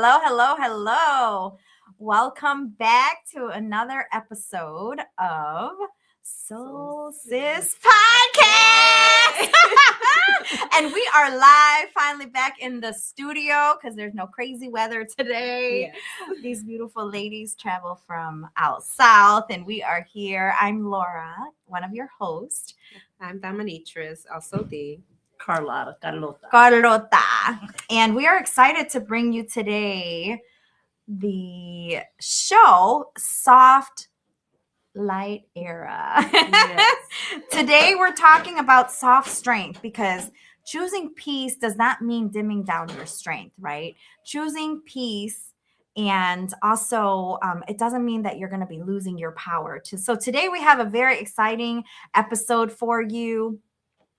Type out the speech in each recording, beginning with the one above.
hello. Welcome back to another episode of Soul Sis Podcast. And we are live, finally back in the studio because there's no crazy weather today. Yes. These beautiful ladies travel from out south, and we are here. I'm Laura, one of your hosts. I'm Dominatrix, also the Carlota. And we are excited to bring you today the show Soft Light Era. Yes. Today we're talking about soft strength because choosing peace does not mean dimming down your strength, right? Choosing peace and also it doesn't mean that you're going to be losing your power. So today we have a very exciting episode for you.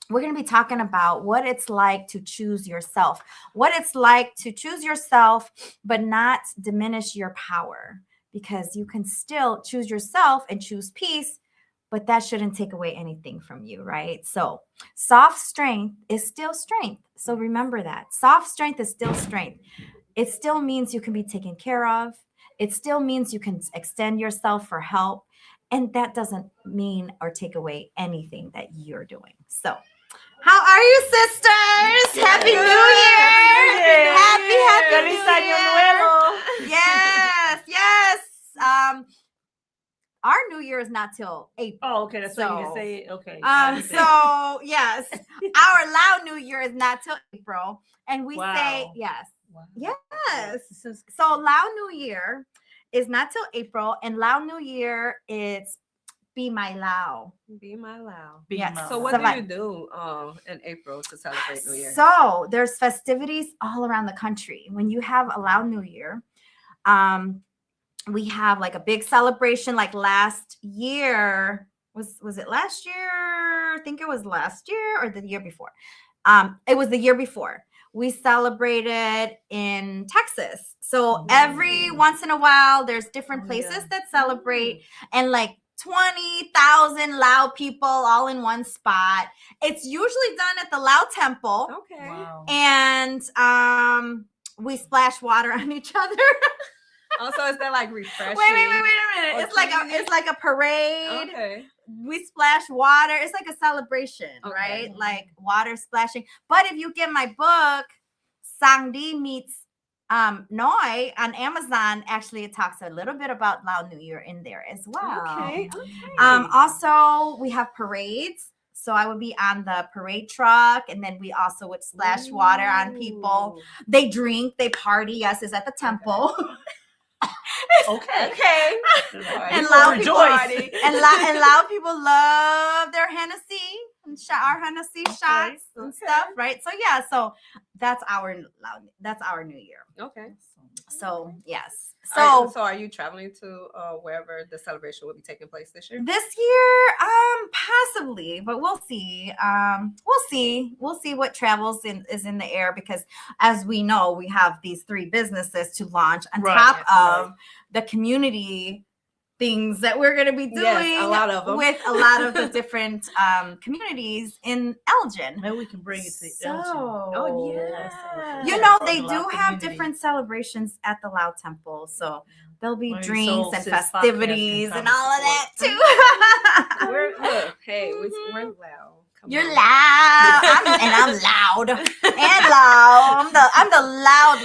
We're going to be talking about what it's like to choose yourself, what it's like to choose yourself, but not diminish your power, because you can still choose yourself and choose peace, but that shouldn't take away anything from you, right? So soft strength is still strength. So remember that. Soft strength is still strength. It still means you can be taken care of. It still means you can extend yourself for help. And that doesn't mean or take away anything that you're doing. So how are you, sisters? Happy New Year! Happy Feliz Año Nuevo! Yes. Our New Year is not till April. Oh, okay. That's what you can say. Okay. So yes, our loud New Year is not till April, and we say yes, yes. So loud New Year is not till April, and loud New Year is Be My Lao. Be My Lao. Yes. So what do you do in April to celebrate New Year? So there's festivities all around the country. When you have a loud New Year, we have like a big celebration. Like last year, was it last year? I think it was last year or the year before. It was the year before. We celebrated in Texas. So every once in a while, there's different places that celebrate, and like 20,000 loud people all in one spot. It's usually done at the Loud Temple. Okay. Wow. And we splash water on each other. Also, is that like refreshing? Wait a minute. It's like a parade. Okay. We splash water. It's like a celebration, right? Like water splashing. But if you get my book, Sangdi Meets Noi on Amazon, actually it talks a little bit about Loud New Year in there as well. Okay. Also we have parades. So I would be on the parade truck, and then we also would splash water on people. They drink, they party. Yes, it's at the temple. Okay. And loud people love their Hennessy and our Hennessy shots and stuff, right? So yeah, so that's our New Year. Okay. So yes. So are you traveling to wherever the celebration will be taking place this year? This year, possibly, but we'll see. We'll see what travels is in the air, because as we know, we have these 3 businesses to launch on top of the community things that we're going to be doing a lot of them. With a lot of the different communities in Elgin. Maybe we can bring it to Elgin. Oh, yeah. You know, they do have different celebrations at the Loud Temple. So there'll be drinks and festivities and all of that too. We're loud. You're loud. I'm loud. And loud. I'm the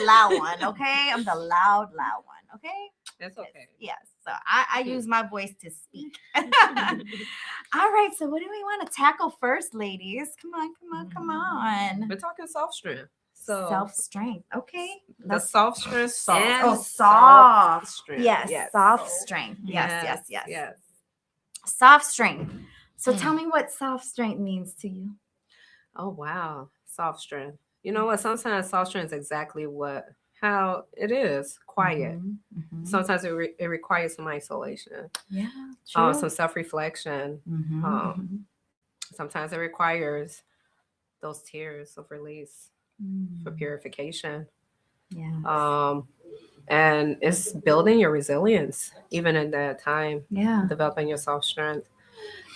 loud one, okay? I'm the loud one, okay? That's okay. Yes. So I use my voice to speak. All right. So what do we want to tackle first, ladies? Come on. We're talking soft strength. So Self-strength. Okay. The soft strength. Soft strength. Yes. Soft strength. Yes. Soft strength. So tell me what soft strength means to you. Oh, wow. Soft strength. You know what? Sometimes soft strength is exactly how it is. Quiet. Mm-hmm. Sometimes it requires some isolation. Yeah. True. Some self-reflection. Sometimes it requires those tears of release for purification. Yeah. And it's building your resilience even in that time. Yeah. Developing your soft strength.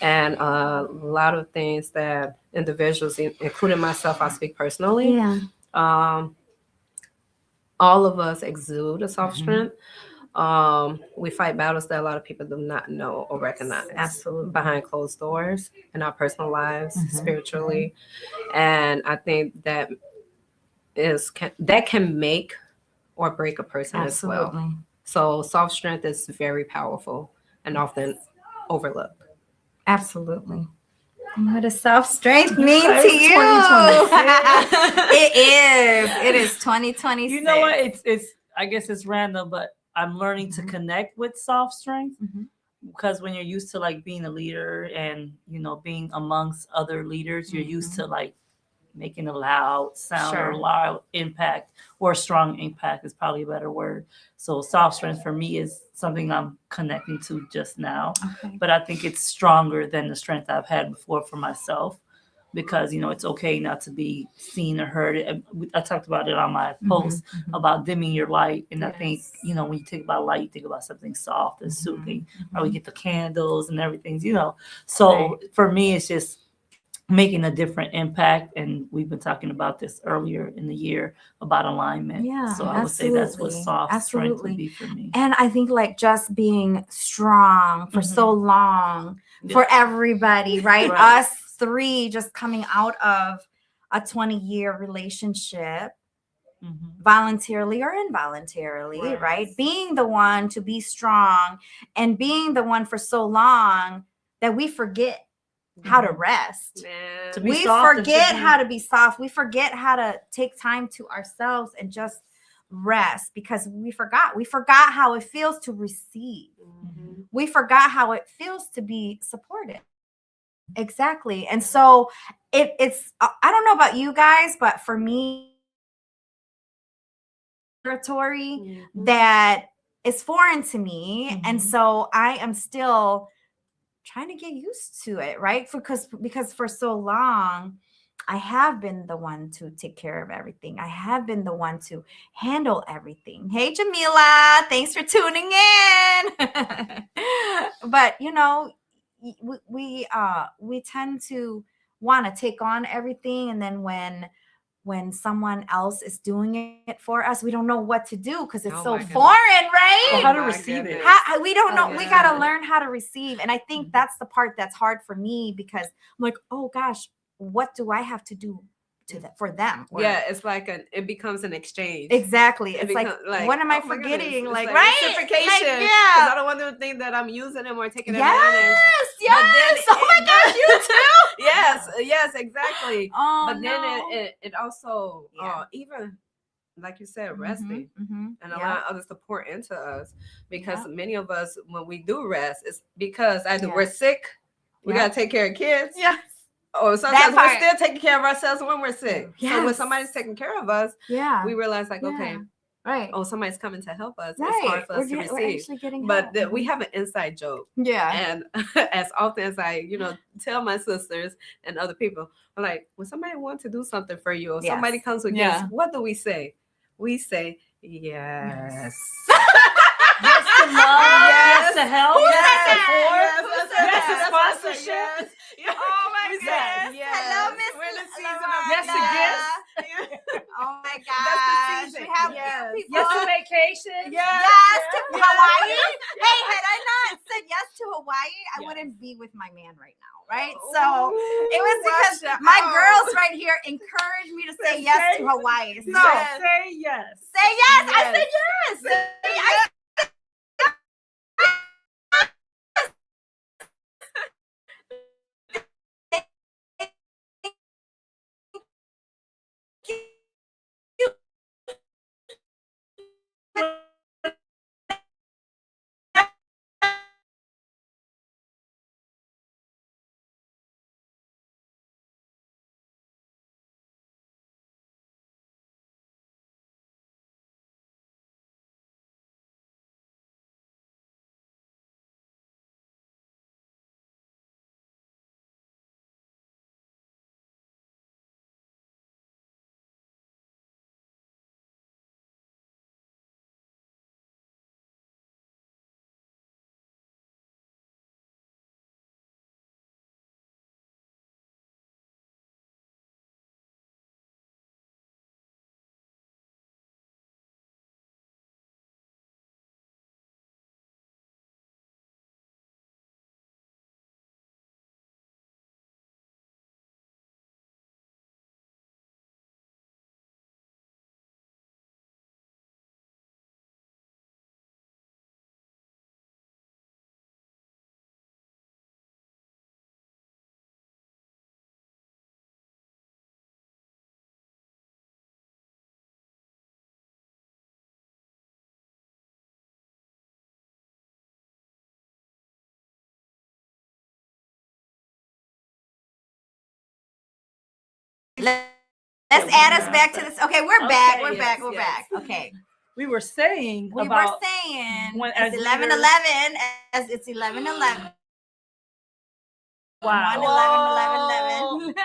And a lot of things that individuals, including myself, I speak personally. Yeah. all of us exude a soft Mhm. strength. We fight battles that a lot of people do not know or recognize. Absolutely. Behind closed doors in our personal lives, Mhm. spiritually, and I think that that can make or break a person as well. Absolutely. So soft strength is very powerful and often overlooked. Absolutely. And what does soft strength mean It's to you? 2026. It is 2026. You know what? It's I guess it's random, but I'm learning to Mhm. connect with soft strength Mhm. because when you're used to like being a leader and being amongst other leaders, you're used to like making a loud sound or Sure. a loud impact or a strong impact is probably a better word. So soft strength for me is something I'm connecting to just now. Okay. But I think it's stronger than the strength I've had before for myself because it's okay not to be seen or heard. I talked about it on my post about dimming your light, and I think when you think about light, you think about something soft and soothing. Or we get the candles and everything, So Right. for me, it's just making a different impact, and we've been talking about this earlier in the year about alignment. Yeah, So I would say that's what absolutely. soft strength Absolutely. would be for me. And I think like just being strong for so long for everybody, right? Right. Us three just coming out of a 20-year relationship, voluntarily or involuntarily, right? Being the one to be strong and being the one for so long that we forget how to rest. Man. To be We soft and to forget be- how to be soft. We forget how to take time to ourselves and just rest because we forgot. We forgot how it feels to receive. We forgot how it feels to be supported. Exactly. And so it's I don't know about you guys, but for me, territory that is foreign to me. And so I am still trying to get used to it, right? Because for so long I have been the one to take care of everything. I have been the one to handle everything. Hey Jamila, thanks for tuning in. But we tend to want to take on everything, and then when someone else is doing it for us, we don't know what to do because it's so foreign, right? Or how to receive it. We don't know. We got to learn how to receive. And I think that's the part that's hard for me because I'm like, oh gosh, what do I have to do for them? It's like it becomes an exchange. Exactly. It's like, what am I forgetting? Like, right? Reciprocation. Like, Because I don't want them to think that I'm using them or taking advantage. Yes. Oh my gosh, you too. Yes, exactly. Oh, but then no. it also even like you said, resting and allowing others to pour into us, because many of us, when we do rest, it's because either we're sick, we got to take care of kids. Yes. Or sometimes we're still taking care of ourselves when we're sick. Yes. So when somebody's taking care of us, we realize like, okay, right. Oh, somebody's coming to help us. Right. It's hard for us to receive. We're actually getting but help. We have an inside joke. Yeah. And as often as I, tell my sisters and other people, I'm like, when somebody wants to do something for you, or somebody comes with gifts, what do we say? We say, yes. Yes to love, yes to help, yes to support, yes to sponsorship. Oh my God. Yes. Hello, Miss. We're in the season of yes to gifts. Oh my God. That's the season. We have people. Yes to vacation. Yes to Hawaii. Hey, had I not said yes to Hawaii, I wouldn't be with my man right now, right? So it was because my girls right here encouraged me to say yes to Hawaii. So say yes. Say yes. I said yes. Say yes. Let's add us back to this. Okay, we're back. We're back. Okay. We were saying when it's 11:11 as it's 11:11. Wow. 11.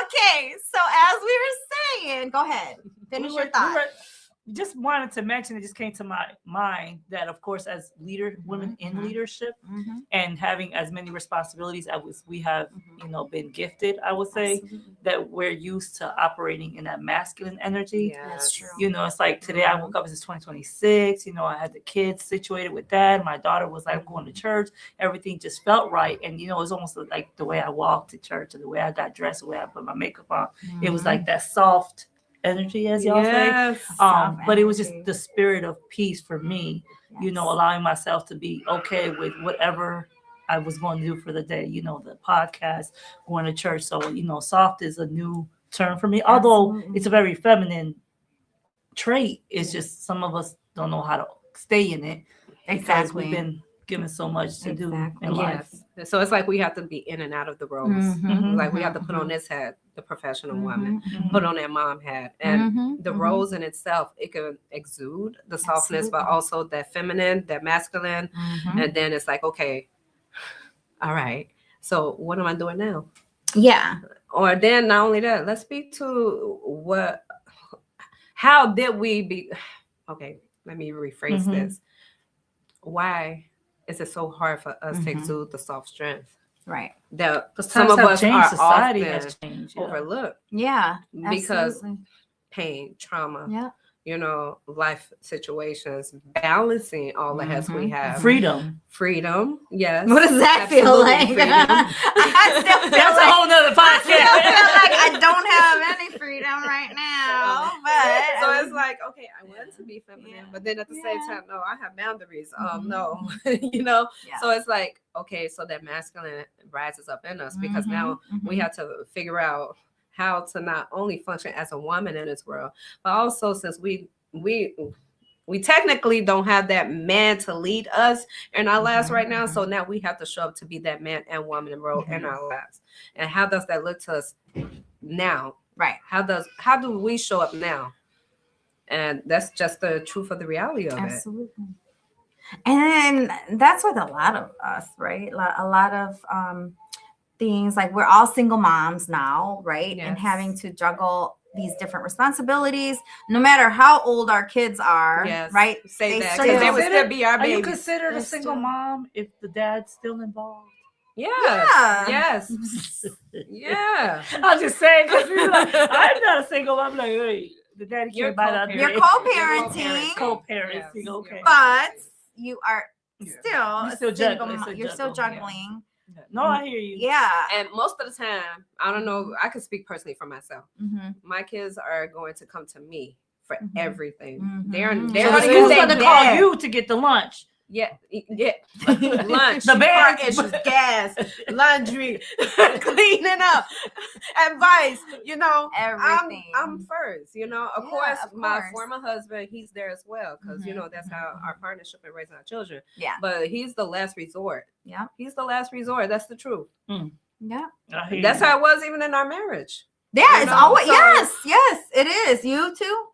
Okay, so as we were saying, go ahead. Finish your thought. Just wanted to mention, it just came to my mind that, of course, as women in leadership and having as many responsibilities as we have, been gifted, I would say that we're used to operating in that masculine energy. Yeah, that's true. It's like today I woke up, it's 2026, I had the kids situated with that. My daughter was like going to church. Everything just felt right. And, it was almost like the way I walked to church or the way I got dressed, the way I put my makeup on. It was like that soft energy, as y'all say. But it was just the spirit of peace for me, allowing myself to be okay with whatever I was going to do for the day, the podcast, going to church. So, soft is a new term for me, although it's a very feminine trait. It's just some of us don't know how to stay in it. Exactly. We've been given so much to do in life. So it's like we have to be in and out of the roles. Like we have to put on this hat, the professional woman, put on that mom hat. And the roles in itself, it can exude the softness, but also that feminine, that masculine. And then it's like, okay, all right. So what am I doing now? Yeah. Or then not only that, let's speak to how did we be, okay, let me rephrase this. Why is it so hard for us to exude the soft strength? Right. That some of us are society often has changed, overlooked. Yeah. Because absolutely. pain, trauma, Yeah. Life situations, balancing all the hats we have. Freedom. Yes. What does that feel like? I still feel That's a whole nother podcast. I feel like I don't have any freedom right now. But so it's like, okay, I want to be feminine, but then at the same time, no, I have boundaries. No, So it's like, okay, so that masculine rises up in us because now we have to figure out how to not only function as a woman in this world, but also since we technically don't have that man to lead us in our lives right now. So now we have to show up to be that man and woman in role in our lives. And how does that look to us now? Right. How do we show up now? And that's just the truth of the reality of it. Absolutely. And that's with a lot of us, right? A lot of things, like we're all single moms now, right? Yes. And having to juggle these different responsibilities, no matter how old our kids are, right? Say that, because they would still be our babies. Are you considered a single mom if the dad's still involved? Yeah. Yes. Yeah. I'm just saying, because I'm not a single mom. I'm like, hey, the daddy can't buy that. You're co-parenting. Co-parenting, yes. okay. But you are You're still juggling. You're still juggling. No, I hear you. Yeah. And most of the time, I don't know, I can speak personally for myself. My kids are going to come to me for everything. They're going to call you to get the lunch. Yeah. Lunch, the bag issues, gas, laundry, cleaning up, advice. Everything. I'm first. Of course, my former husband, he's there as well because that's how our partnership in raising our children. Yeah. But he's the last resort. Yeah. He's the last resort. That's the truth. Yeah. That's how it was even in our marriage. Yeah, it's always yes, it is. You too.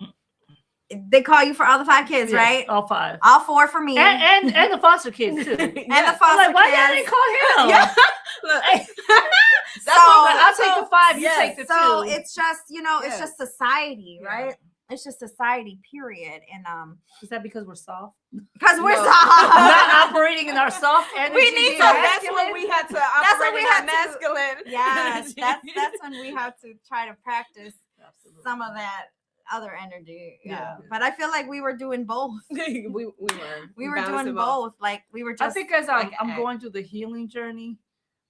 They call you for all the 5 kids, right? All 5. All 4 for me. And the foster kids, too. And the foster kids. Why didn't they call him? Yeah. Look, I'll take the 5, you take the 2. So it's just, it's just society, right? It's just society, period. And is that because we're soft? Because we're soft. Not operating in our soft energy. We need that's when we had to operate in that masculine. Yes, that's when we have to try to practice some of that other energy. Yeah. But I feel like we were doing both. we were doing both. Like we were just, I think as I'm going through the healing journey,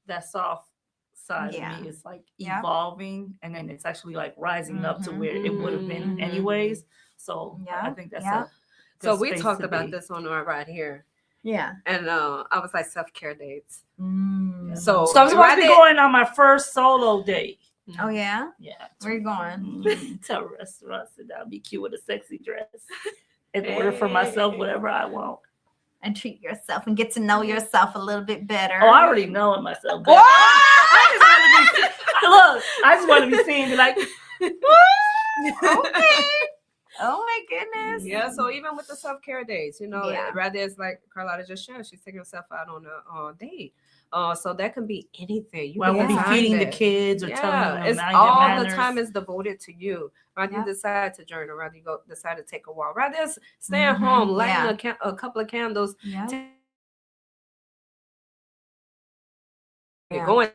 that soft side of me is like evolving, and then it's actually like rising up to where it would have been anyways. So I think that's so we talked about this on our ride here. Yeah. And I was like self-care dates. So I'm supposed to be going on my first solo date. Oh yeah? Yeah. Where you going? To a restaurant, sit down, be cute with a sexy dress, and order for myself whatever I want. And treat yourself and get to know yourself a little bit better. Oh, I already know it myself. Look, I just want to be seen, be like, Okay. Oh my goodness. Yeah, so even with the self-care days, Yeah. rather it's like Carlotta just shared, she's taking herself out on a date. So that can be anything. You well, can we'll be design feeding the that. kids or telling them It's mind their all the manners. time is devoted to you. Rather Yep. you decide to journal, rather you go decide to take a walk, rather it's stay at home, lighting Yeah. a couple of candles, Yeah. going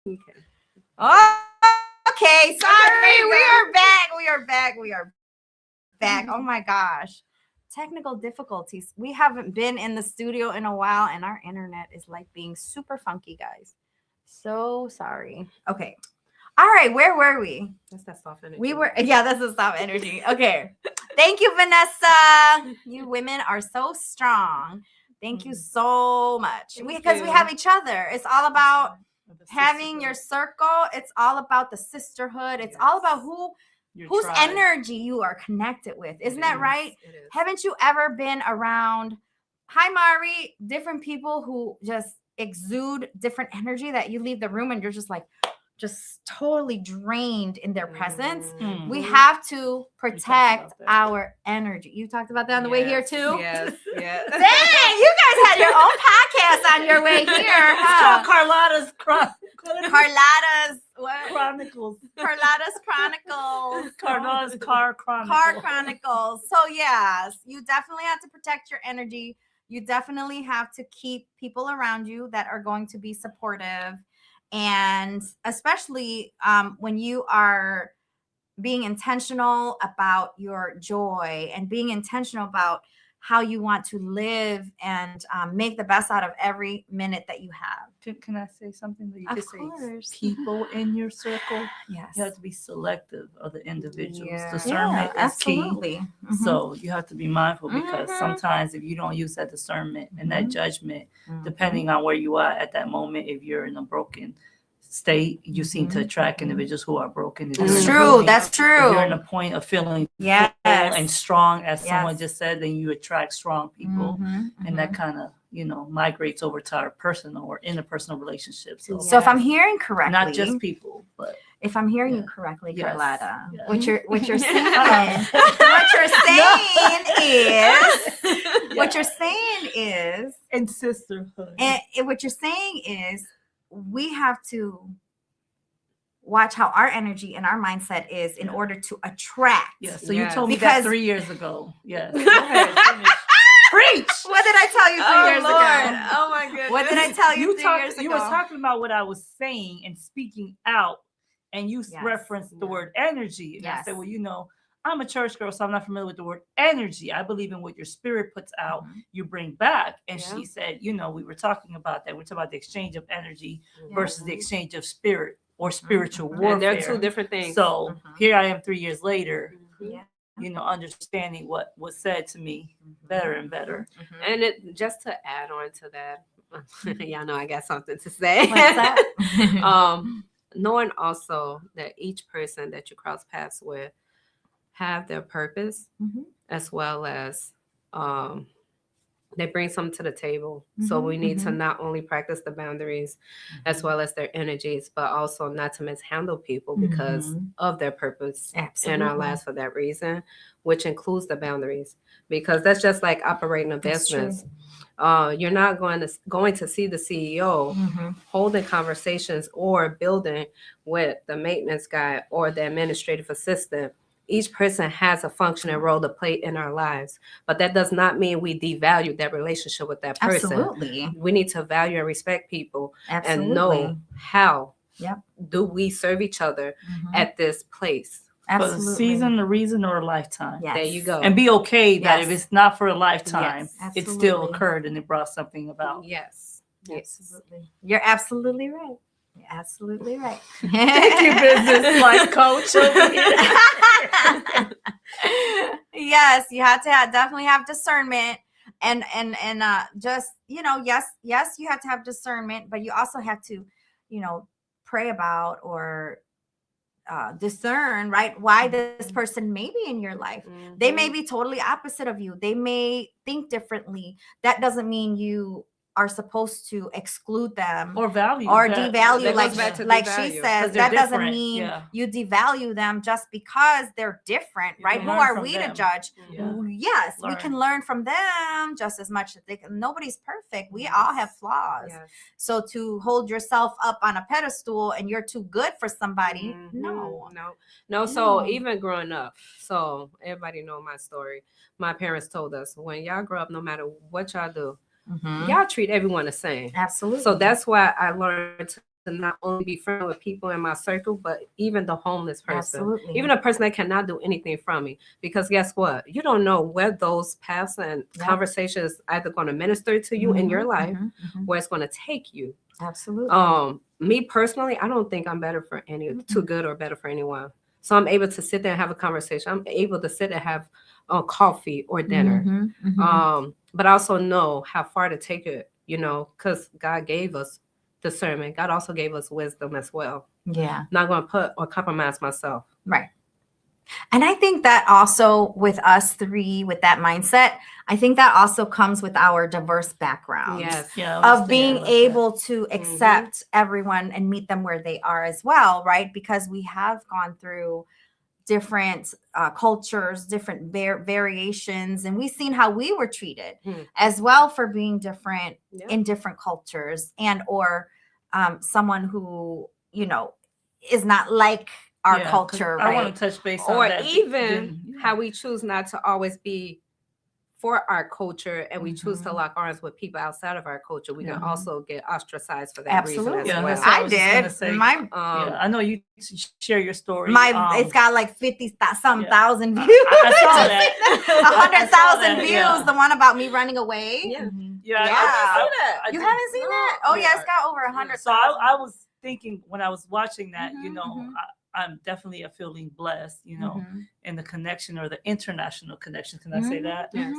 Okay. Oh, okay. Sorry. Okay, We guys. are back. We are back. We are back. Oh my gosh. Technical difficulties. We haven't been in the studio in a while, and our internet is like being super funky, guys. So sorry. Okay. All right. Where were we? That's that soft energy. We were, yeah, that's a soft energy. Okay. Thank you, Vanessa. You women are so strong. Thank you so much. Because we have each other. It's all about having your circle. It's all about the sisterhood. It's all about whose energy you are connected with. Isn't that right? It is. Haven't you ever been around, hi Mari, different people who just exude different energy that you leave the room and you're just like, just totally drained in their presence. Mhm. We have to protect about that. our energy. You talked about that on the way here too? Yes, yes. Dang, you guys had your own podcast on your way here, It's huh? called Carlotta's what? Chronicles. Carlotta's Chronicles. Carlotta's Car Chronicles. Car Chronicles. So yes, you definitely have to protect your energy. You definitely have to keep people around you that are going to be supportive. And especially when you are being intentional about your joy and being intentional about how you want to live and make the best out of every minute that you have. Can I say something that you Of could say? course. People in your circle, Yes. you have to be selective of the individuals. Yeah. Discernment is key. Absolutely. Mhm. So you have to be mindful because Mhm. sometimes if you don't use that discernment and that Mhm. judgment, Mhm. depending on where you are at that moment, if you're in a broken state, you seem to attract individuals who are broken. If you're That's in a true. point- That's If you're in true. a point of feeling Yes. full and strong, as someone Yes. just said, then you attract strong people. Mhm. And that kind of, migrates over to our personal or interpersonal relationships. So So if I'm hearing correctly, not just people, but if I'm hearing you Yeah. correctly, Yes. Carlotta, Yeah. what you're saying, Yeah. what you're saying is, Yeah. what you're saying is, and sisterhood. and what you're saying is, we have to watch how our energy and our mindset is in Yeah. order to attract. Yeah. So Yes. you told me Because- that 3 years ago. Yes. Go ahead, finish. Preach. What did I tell you 3 years ago? Oh my goodness. What did I tell you 3 years ago? You were talking about what I was saying and speaking out, and you Yes. referenced the Yeah. word energy. And I Yes. said, well, I'm a church girl, so I'm not familiar with the word energy. I believe in what your spirit puts out, Mhm. you bring back. And Yeah. she said, we were talking about that. We're talking about the exchange of energy Yeah. versus the exchange of spirit or spiritual Mhm. warfare. And they're two different things. So Mhm. here I am 3 years later, Yeah. understanding what was said to me better and better. Mhm. And it just to add on to that, y'all know I got something to say. What's that? Knowing also that each person that you cross paths with have their purpose, Mhm. as well as they bring something to the table. So Mhm, we need to mhm. not only practice the boundaries as well as their energies, but also not to mishandle people because Mhm. of their purpose in Absolutely. our lives for that reason, which includes the boundaries. Because that's just like operating a That's true. business. You're not going to see the CEO Mhm. holding conversations or building with the maintenance guy or the administrative assistant. Each person has a function and role to play in our lives, but that does not mean we devalue that relationship with that person. Absolutely. We need to value and respect people Absolutely. and know how Yep. do we serve each other Mhm. at this place. For Absolutely. the season, a reason, or a lifetime. Yes. There you go. And be okay that Yes. if it's not for a lifetime, Yes. it still Absolutely. occurred and it brought something about. Yes. Absolutely. You're absolutely right. You're absolutely right. Thank you, business life coach over here. Yes, you have to definitely have discernment and just yes you have to have discernment, but you also have to pray about or discern, right, why this person may be in your life. They may be totally opposite of you. They may think differently. That doesn't mean you are supposed to exclude them Or value. or that- devalue, that like goes back to like she devalue, says. 'cause they're That doesn't different, mean yeah. you devalue them just because they're different, You right? can Who learn are from we to them. judge? Yeah. Yes, we Learn. can learn from them just as much as they can. Nobody's perfect. We all have flaws. Yes. So to hold yourself up on a pedestal and you're too good for somebody, no. So No. even growing up, so everybody know my story. My parents told us when y'all grow up, no matter what y'all do, Mhm. y'all treat everyone the same. Absolutely. So that's why I learned to not only be friendly with people in my circle, but even the homeless person, Absolutely. even a person that cannot do anything from me. Because guess what? You don't know where those paths and conversations either going to minister to you in your life, where it's going to take you. Absolutely. Me personally, I don't think I'm better for too good or better for anyone. So I'm able to sit there and have a conversation. I'm able to sit and have coffee or dinner. But I also know how far to take it, because God gave us discernment. God also gave us wisdom as well. Yeah. Not going to put or compromise myself. Right. And I think that also with us three, with that mindset, I think that also comes with our diverse backgrounds of being able to accept everyone and meet them where they are as well, right? Because we have gone through different cultures, different variations, and we've seen how we were treated as well for being different in different cultures, and or someone who, is not like our culture, right? I want to touch base on that. Or even how we choose not to always be for our culture, and we choose to lock arms with people outside of our culture. We can also get ostracized for that reason as well. I did. I know you share your story. It's got like 50-some thousand views. I saw that. 100,000 views. The one about me running away. Yeah. You haven't seen that? Oh yeah, it's got over 100,000. So I was thinking when I was watching that, I'm definitely feeling blessed, in the connection or the international connection. Can I say that? Yes.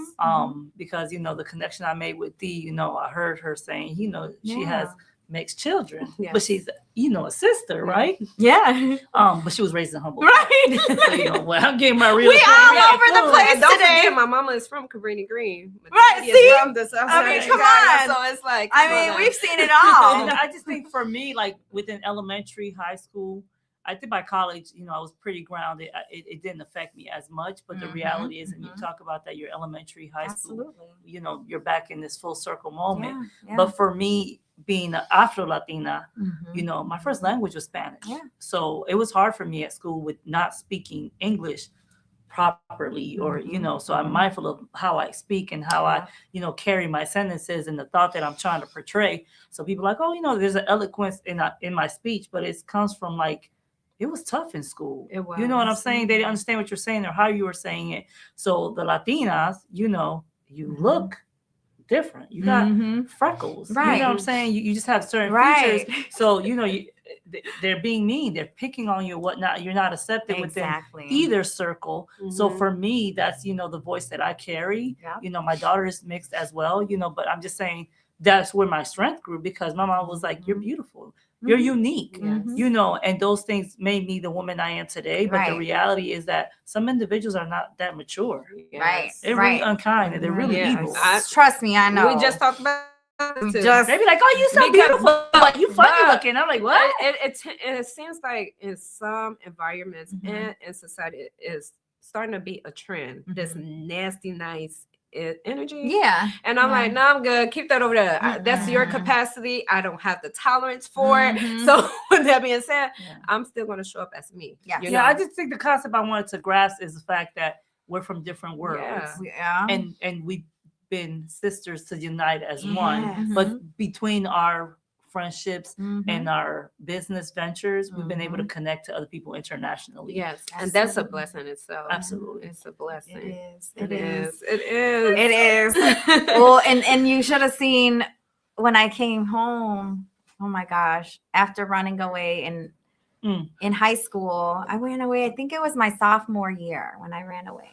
Because the connection I made with Dee, I heard her saying, she has mixed children, but she's, a sister, right? Yeah. But she was raised in humble, right? So, I'm getting my real. We all over the place don't today. Forget, my mama is from Cabrini Green. Right? See, from the South Side come on. So it's like, we've seen it all. And I just think for me, like within elementary, high school, I think by college, I was pretty grounded. It didn't affect me as much, but the reality is, and you talk about that, your elementary, high school, you're back in this full circle moment. Yeah. But for me, being an Afro-Latina, my first language was Spanish. Yeah. So it was hard for me at school with not speaking English properly, or, so I'm mindful of how I speak and how I, carry my sentences and the thought that I'm trying to portray. So people are like, oh, there's an eloquence in my speech, but it comes from like, it was tough in school. It was. You know what I'm saying? They didn't understand what you're saying or how you were saying it. So the Latinas, you look different. You got freckles. Right. You know what I'm saying? You just have certain features. So, they're being mean. They're picking on you and whatnot. You're not accepted within either circle. So for me, that's, the voice that I carry. Yeah. My daughter is mixed as well, but I'm just saying that's where my strength grew, because my mom was like, you're beautiful. You're unique, and those things made me the woman I am today. But the reality is that some individuals are not that mature. Yes. Right. They're really unkind and they're really evil. Trust me, I know. We just talked about they be like, oh, you so beautiful, but you funny looking. I'm like, what? It seems like in some environments and in society, it is starting to be a trend. This nasty, nice energy. Yeah. And I'm like, no, I'm good. Keep that over there. That's your capacity. I don't have the tolerance for it. So with that being said, I'm still going to show up as me. Yeah. I just think the concept I wanted to grasp is the fact that we're from different worlds. Yeah. And we've been sisters to unite as one. But between our friendships and our business ventures, we've been able to connect to other people internationally. Yes. Absolutely. And that's a blessing in itself. Absolutely. It's a blessing. It is. Well, and you should have seen when I came home. Oh my gosh. After running away in high school, I ran away. I think it was my sophomore year when I ran away.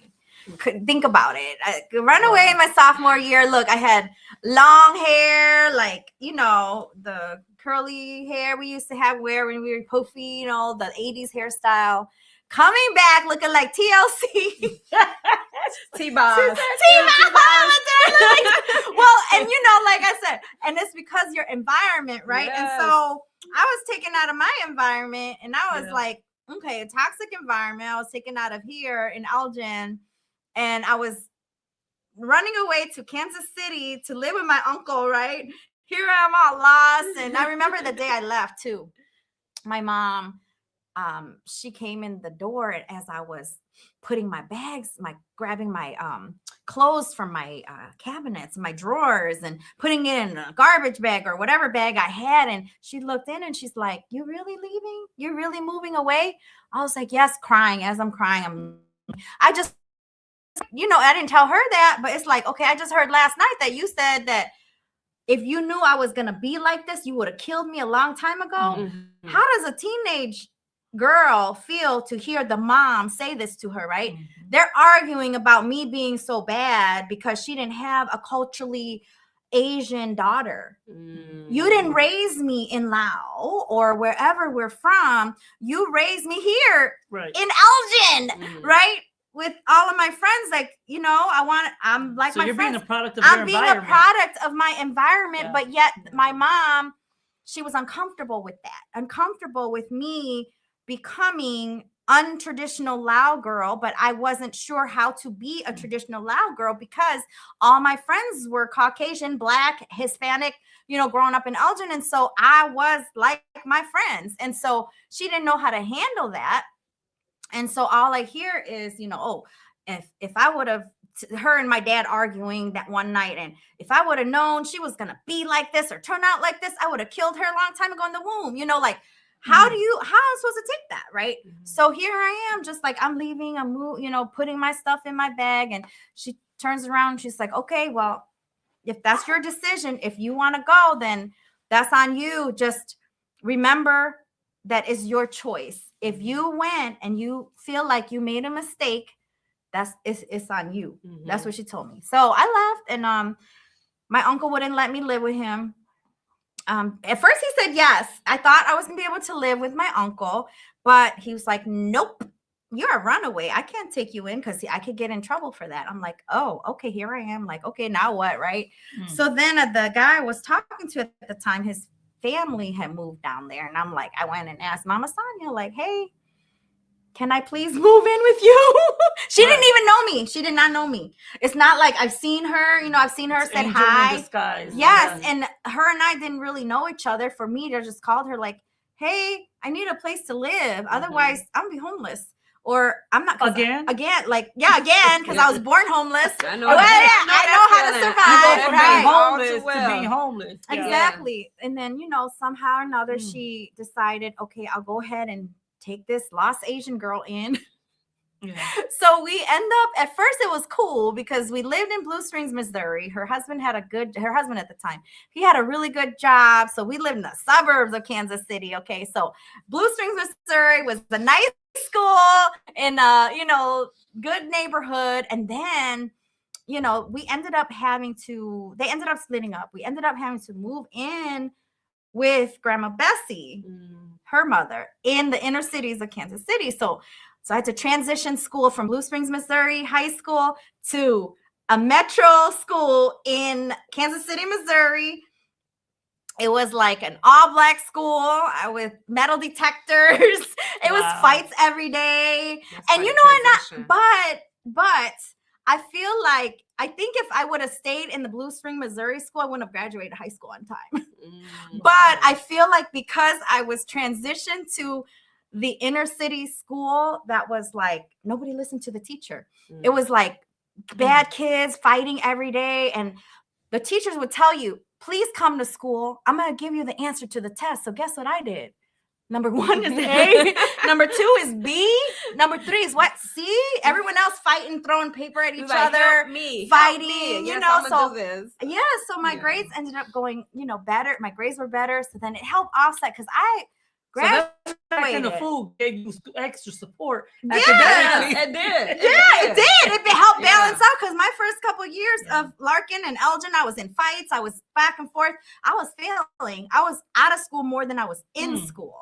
Think about it. I run away in my sophomore year. Look, I had long hair, like, the curly hair we used to wear when we were poofy, the 80s hairstyle. Coming back looking like TLC. T-Boss. Well, and like I said, and it's because your environment, right? Yes. And so I was taken out of my environment, and I was like, okay, a toxic environment. I was taken out of here in Elgin. And I was running away to Kansas City to live with my uncle, right? Here I'm all lost. And I remember the day I left too. My mom, she came in the door as I was putting my bags, grabbing my clothes from my cabinets, my drawers, and putting it in a garbage bag or whatever bag I had. And she looked in and she's like, "You really leaving? You're really moving away?" I was like, "Yes," crying. As I'm crying, I just, I didn't tell her that, but it's like, okay, I just heard last night that you said that if you knew I was going to be like this, you would have killed me a long time ago. Mm-hmm. How does a teenage girl feel to hear the mom say this to her, right? Mm-hmm. They're arguing about me being so bad because she didn't have a culturally Asian daughter. Mm-hmm. You didn't raise me in Laos or wherever we're from. You raised me here in Elgin, right? With all of my friends, like, I'm like so my you're friends. Being a product of I'm being a product of my environment, but yet my mom, she was uncomfortable with that, uncomfortable with me becoming untraditional Lao girl, but I wasn't sure how to be a traditional Lao girl because all my friends were Caucasian, Black, Hispanic, growing up in Elgin. And so I was like my friends. And so she didn't know how to handle that. And so all I hear is, if I would have, her and my dad arguing that one night, and if I would have known she was going to be like this or turn out like this, I would have killed her a long time ago in the womb. How am I supposed to take that? Right. Mm-hmm. So here I am, just like I'm leaving, I'm, putting my stuff in my bag. And she turns around and she's like, "Okay, well, if that's your decision, if you want to go, then that's on you. Just remember that is your choice. If you went and you feel like you made a mistake, it's on you." Mm-hmm. That's what she told me. So I left, and my uncle wouldn't let me live with him. At first he said yes. I thought I was gonna be able to live with my uncle, but he was like, "Nope, you're a runaway. I can't take you in because I could get in trouble for that." I'm like, "Oh, okay, here I am." Like, okay, now what, right? Mm. So then the guy I was talking to at the time, his family had moved down there, and I'm like, I went and asked Mama Sonia, like, "Hey, can I please move in with you?" She didn't even know me. She did not know me. It's not like I've seen her, I've seen her, said hi. Yes. Yeah. And her and I didn't really know each other. For me to just called her like, "Hey, I need a place to live. Otherwise I'm gonna be homeless." Or I'm not again, like, again, because I was born homeless. I know how to survive. From being homeless to being homeless. Exactly. And then, somehow or another, she decided, okay, I'll go ahead and take this lost Asian girl in. Yeah. So we end up, at first it was cool because we lived in Blue Springs, Missouri. Her husband at the time, he had a really good job. So we lived in the suburbs of Kansas City. Okay. So Blue Springs, Missouri was a nice school in a, good neighborhood. And then, they ended up splitting up. We ended up having to move in with Grandma Bessie, her mother, in the inner cities of Kansas City. So I had to transition school from Blue Springs, Missouri high school to a metro school in Kansas City, Missouri. It was like an all-black school with metal detectors. It was fights every day. That's and but I feel like, I think if I would have stayed in the Blue Spring, Missouri school, I wouldn't have graduated high school on time. But I feel like because I was transitioned to the inner city school, that was like, nobody listened to the teacher. It was like bad kids fighting every day. And the teachers would tell you, "Please come to school. I'm going to give you the answer to the test." So guess what I did? Number 1 is A. Number 2 is B. Number 3 is what? C. Everyone else fighting, throwing paper at each other, fighting, So my grades ended up going, better. My grades were better. So then it helped offset because I graduated. And the food gave you extra support. Yeah, it did. It helped balance out because my first couple of years of Larkin and Elgin, I was in fights. I was back and forth. I was failing. I was out of school more than I was in school.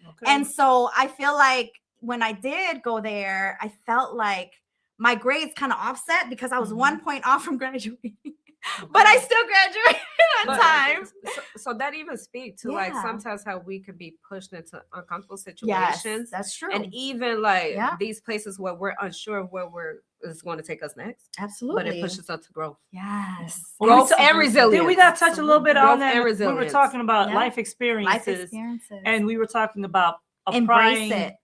Okay. And so I feel like when I did go there, I felt like my grades kind of offset because I was 1 point off from graduating. But I still graduated on time. So that even speaks to like sometimes how we can be pushed into uncomfortable situations. Yes, that's true. And even like these places where we're unsure of where it's going to take us next. Absolutely. But it pushes us to growth. Yes. Growth and resilience. Did we not touch a little bit on that? We were talking about life experiences. And we were talking about applying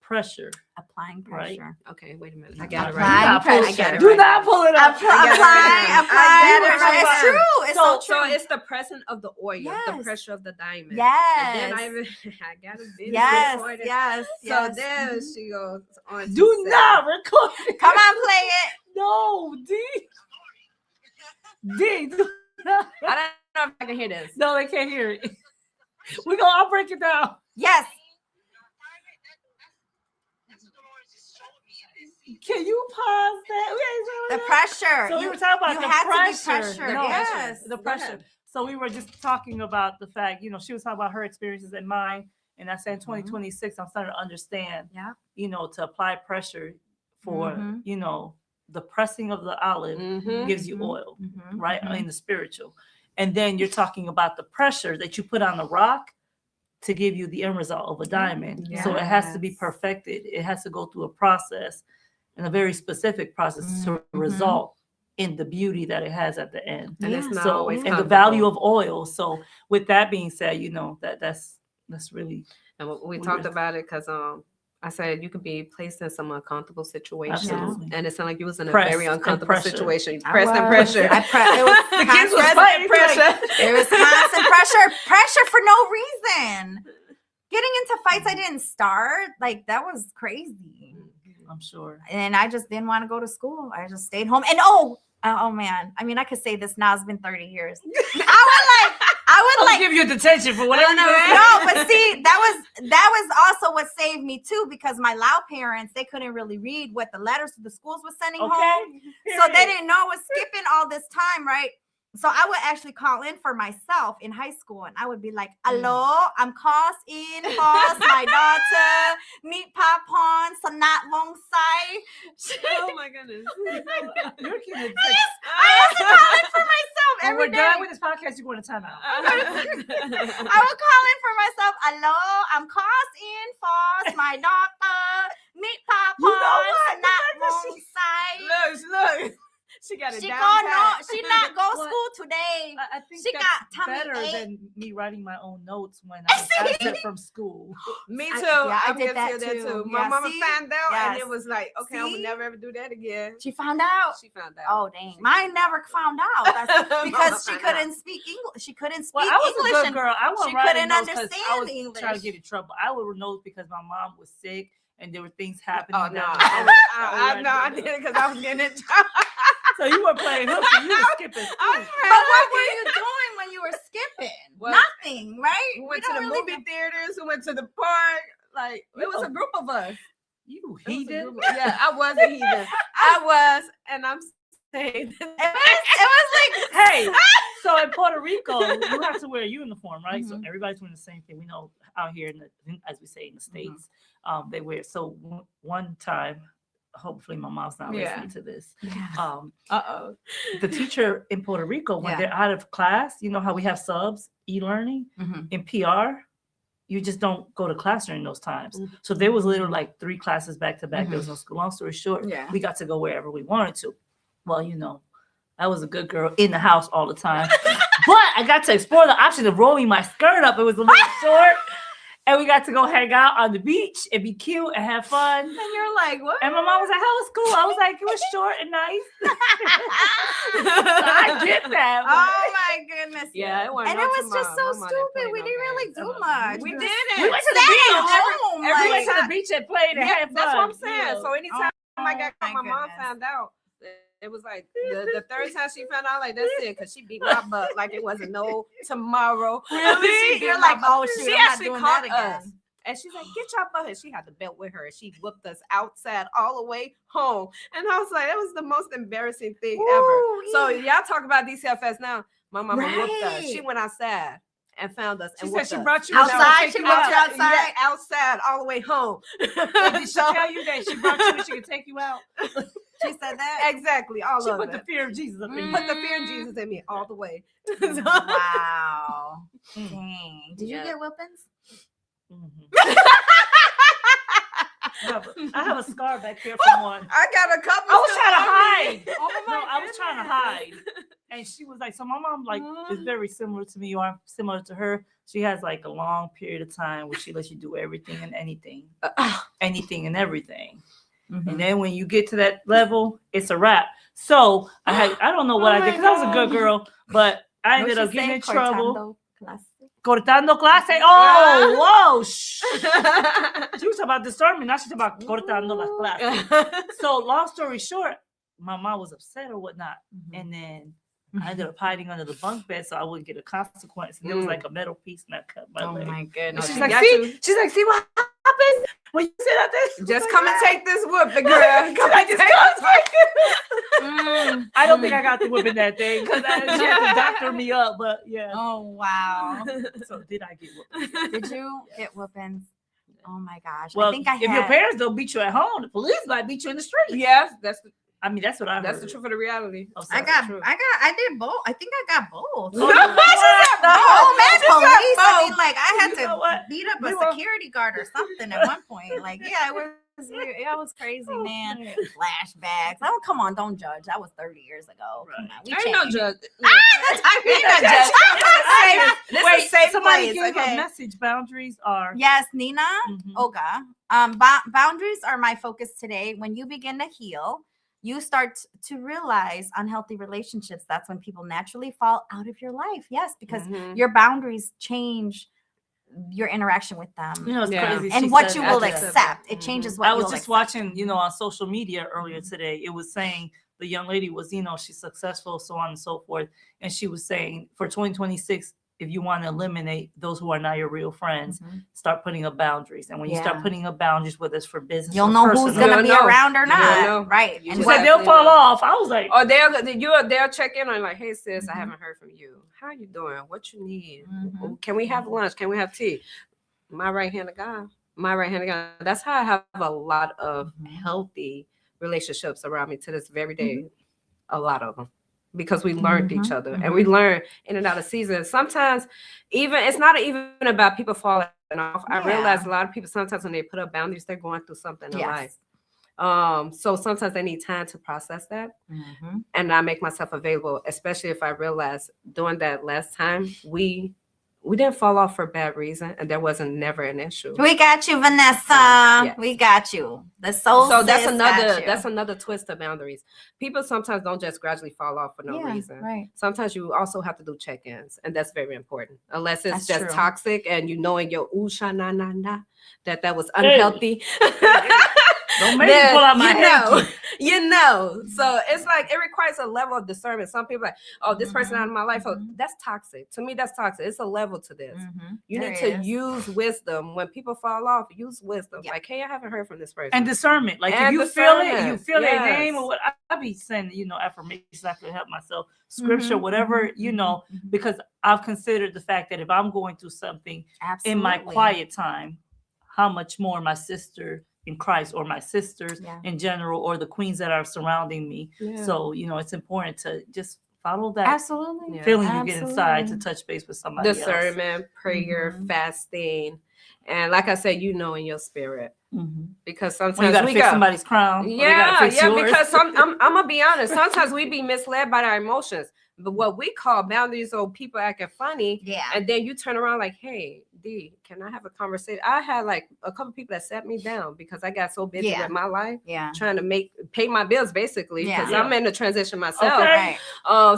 pressure. Applying Right. pressure. Okay, wait a minute. I Not got it applying right. pressure. I got it Do right. not pull it up. Apply. It's true. It's so So true. it's the pressing of the oil, the Yes. pressure of the diamond. Yes. And then I got a video Yes. recorded. Yes. So then she goes on. To Do say, not record it. Come on, play it. No, D. Do not. I don't know if I can hear this. No, they can't hear it. I'll break it down. Yes. Can you pause that? The pressure. So we were talking about you the had pressure. to be pressure. No, Yes. the pressure. So we were just talking about the fact, she was talking about her experiences and mine. And I said in 2026, I'm starting to understand, to apply pressure for, the pressing of the olive gives you oil, right? In the spiritual. And then you're talking about the pressure that you put on the rock to give you the end result of a diamond. So it has to be perfected. It has to go through a process, and a very specific process to result in the beauty that it has at the end. And it's not so always and the value of oil. So with that being said, that's really. And we talked about it because I said you could be placed in some uncomfortable situations, and it sounded like you was in a very uncomfortable situation. Pressed and pressure. It was The kids was fighting pressure. There was constant pressure for no reason. Getting into fights I didn't start, that was crazy. I'm sure. And I just didn't want to go to school. I just stayed home. And oh man, I mean, I could say this now. It's been 30 years. I would give you detention for whatever. No, but see, that was also what saved me too, because my Lao parents, they couldn't really read what the letters to the schools was sending home. So they didn't know I was skipping all this time, right? So I would actually call in for myself in high school, and I would be like, "Hello, I'm calls in for my daughter, meet Papon, so not long side." Oh my goodness! You're kidding. I used to call in for myself When every we're day. done with this podcast, you're going to time out. I would call in for myself. "Hello, I'm calls in for my daughter, meet Papon, so not long side." Look. She got it She down. she not go school today. I think She that's got tummy better ache. than me writing my own notes when I was absent from school. Me too. I I'm did that guilty of too. My Yeah, mama see? found out, and Yes. it was like, okay, I would See? never ever do that again. She found out. She found out. Oh dang! Mine never found out. That's because she Mama found couldn't speak English. She couldn't speak Well, I was English. a good and girl. I wasn't she writing couldn't notes 'cause I understand was English. trying to get in trouble. I would notes because my mom was sick and there were things happening. Oh no! that I did it because I was getting in trouble. So you were playing hooky. You were skipping school. But what were you doing when you were skipping? Well, Nothing, right? We went to the movie theaters. We went to the park. Like it was a group of us. You It was a heathen. group of- Yeah, I was a heathen. I was, and I'm saying It was like, Hey, so in Puerto Rico, you have to wear a uniform, right? So everybody's wearing the same thing. We know out here, as we say in the States, they wear. So one time, hopefully my mom's not listening to this. The teacher in Puerto Rico, when they're out of class, you know how we have subs, e-learning, in PR, you just don't go to class during those times. So there was literally like 3 classes back to back. There was no school. Long story short, we got to go wherever we wanted to. Well, I was a good girl in the house all the time. But I got to explore the option of rolling my skirt up. It was a little short. And we got to go hang out on the beach and be cute and have fun. and you're like, what? And my mom was like, how was school? I was like, it was short and nice. So I get that. Oh my goodness. Yeah, it wasn't And no it was just so tomorrow. My mom didn't stupid. play We no didn't really games. do much. We were didn't. We went to the staying beach. home. We like- went to the beach and played and had fun. That's what I'm saying. Yeah. So anytime I got my my mom goodness. found out, it was like the third time she found out, like that's it, because she beat my butt like it wasn't no tomorrow. Really? She beat You're my like, butt. oh, shoot, she I'm not actually doing caught that us. again. And she's like, get your butt here. She had the belt with her. And she whooped us outside all the way home. And I was like, that was the most embarrassing thing Ooh, ever. So y'all talk about DCFS now. My mama whooped us. Right. She went outside and found us. She And said whooped she us. brought you Outside? She brought you outside? Yeah, outside all the way home. Did she tell you that she brought you and she could take you out? She said that? Exactly, all She of put it. the fear of Jesus up in you. Put the fear in Jesus in me all the way. Wow. Dang. Did you get whippings? I have a scar back here from one. I got a couple. I was trying to hide. Oh No, I was trying to hide. And she was like, so my mom is very similar to me, or I'm similar to her. She has like a long period of time where she lets you do everything and anything. anything and everything. Mm-hmm. And then when you get to that level, it's a wrap. So I don't know what I did because I was a good girl, but I ended up getting in trouble. Cortando clase. Oh, whoa. Shh. She was about discernment. Now she's about cortando las clases. So long story short, my mom was upset or whatnot. And then I ended up hiding under the bunk bed so I wouldn't get a consequence. And there was like a metal piece and that cut my leg. Oh my goodness. She's like, see what happened when you said that? Just come and take this whooping, girl. Come and take this. I don't think I got the whipping that day because she had to doctor me up, but yeah. Oh, wow. So did I get whooping? Did you get whoopings? Oh my gosh. Well, I think if your parents don't beat you at home, the police might beat you in the street. Yes, that's what I heard. That's the truth of the reality. I did both. I think I got both. Oh, The whole man police. I mean, like I had You know to what? beat up a security guard or something at one point. Like, yeah, it was crazy, man. Flashbacks. Oh, come on, don't judge. That was 30 years ago. Come on, we ain't no judge. Wait, is safe somebody place, gave a message. Boundaries are. Yes, Nina Oga. Boundaries are my focus today. When you begin to heal, you start to realize unhealthy relationships. That's when people naturally fall out of your life. Yes, because your boundaries change your interaction with them. You know, it's crazy. And what you will accept. It changes what I you'll was just accept. watching, on social media earlier today. It was saying the young lady was, she's successful, so on and so forth. And she was saying for 2026, if you want to eliminate those who are not your real friends, start putting up boundaries. And when you start putting up boundaries, whether it's for business, you'll know who's going to be around or not. Right. And said they'll fall off. I was like, or they'll check in on like, hey sis, I haven't heard from you. How you doing? What you need? Can we have lunch? Can we have tea? My right hand of God. That's how I have a lot of healthy relationships around me to this very day. A lot of them. Because we learned each other and we learn in and out of season. Sometimes it's not even about people falling off. I realize a lot of people sometimes when they put up boundaries, they're going through something in life. So sometimes they need time to process that. And I make myself available, especially if I realize during that last time we didn't fall off for bad reason and there wasn't never an issue. We got you, Vanessa. Yes. We got you. So that's another twist of boundaries. People sometimes don't just gradually fall off for no reason. Right. Sometimes you also have to do check-ins, and that's very important. Unless it's just toxic and you know in your na that was unhealthy. Don't make me pull out my head. So it's like it requires a level of discernment. Some people are like, oh, this person out of my life. Oh, that's toxic. To me, that's toxic. It's a level to this. You need to use wisdom. When people fall off, use wisdom. Like, hey, I haven't heard from this person. And discernment. Like if you feel it, you feel their name or what. I be saying, affirmations. I can help myself. Scripture, whatever, because I've considered the fact that if I'm going through something in my quiet time, how much more my sister in Christ or my sisters in general or the queens that are surrounding me. So, it's important to just follow that feeling you get inside to touch base with somebody else. Discernment, prayer, fasting. And like I said, in your spirit. Because sometimes you got to fix somebody's crown. Because I'm going to be honest. Sometimes we be misled by our emotions. But what we call boundaries or people acting funny. And then you turn around like, hey, D, can I have a conversation? I had like a couple people that sat me down because I got so busy with my life. Trying to pay my bills basically. Because I'm in the transition myself.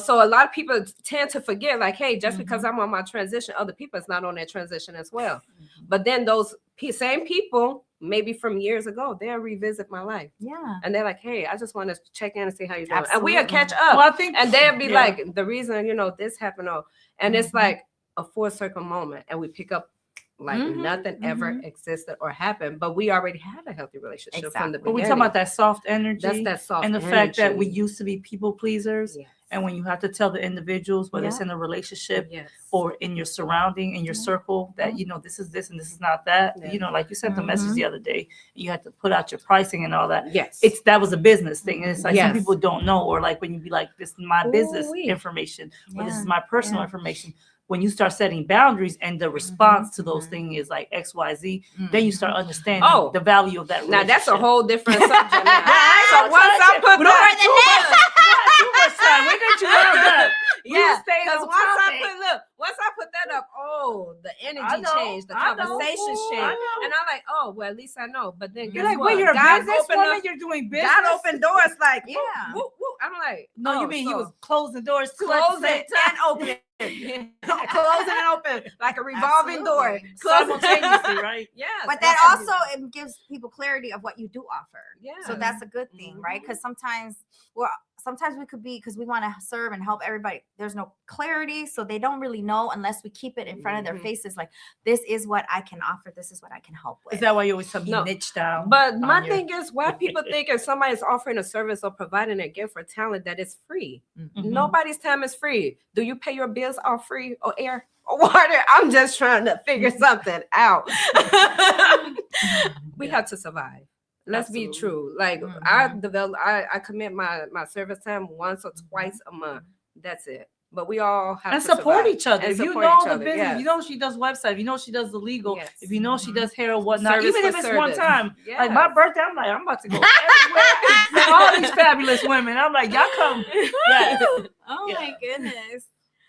So a lot of people tend to forget like, hey, just because I'm on my transition, other people is not on their transition as well. But then those same people, maybe from years ago, they'll revisit my life. And they're like, hey, I just want to check in and see how you're doing. And we'll catch up. Well, I think, and they'll be like, the reason, this happened. And it's like a full circle moment. And we pick up like nothing ever existed or happened. But we already had a healthy relationship from the beginning. But we talk about that soft energy. That's that soft energy. And the fact that we used to be people pleasers. And when you have to tell the individuals, whether it's in a relationship or in your surrounding, in your circle, that, this is this and this is not that, like you sent the message the other day, you had to put out your pricing and all that. That was a business thing. And it's like some people don't know, or like when you be like, this is my business information, or this is my personal information. When you start setting boundaries and the response to those things is like X, Y, Z, then you start understanding the value of that relationship. Now that's a whole different subject. So once I put too much time. When did you learn that? Because once I put that up, the energy energy changed, the conversations changed. And I'm like, oh, well, at least I know. But then guess what? You're a God businesswoman, you're doing business. God opened doors like, Yeah. woo, woo, woo. I'm like, no, you mean he was closing doors too? Close it and open it. Close it and open like a revolving door. Simultaneously, right? Yeah. But that also it gives people clarity of what you do offer. Yeah. So that's a good thing, right? Because sometimes we could be, because we want to serve and help everybody, there's no clarity, so they don't really know unless we keep it in front of their faces, like, this is what I can offer, this is what I can help with. Is that why you always tell me niche down? But my thing is, why people think if somebody's offering a service or providing a gift for talent that is free. Nobody's time is free. Do you pay your bills all free or air or water? I'm just trying to figure something out. We have to survive. Let's be true. Like I commit my service time once or twice a month. That's it. But we all have to support each other. And if you support know each the other, business, yes. if you know she does website, if you know she does the legal, Yes. if you know she does hair or whatnot, Service even if for it's service. one time, Yes. like my birthday, I'm like, I'm about to go everywhere with all these fabulous women. I'm like, y'all come. Yes. Oh my goodness.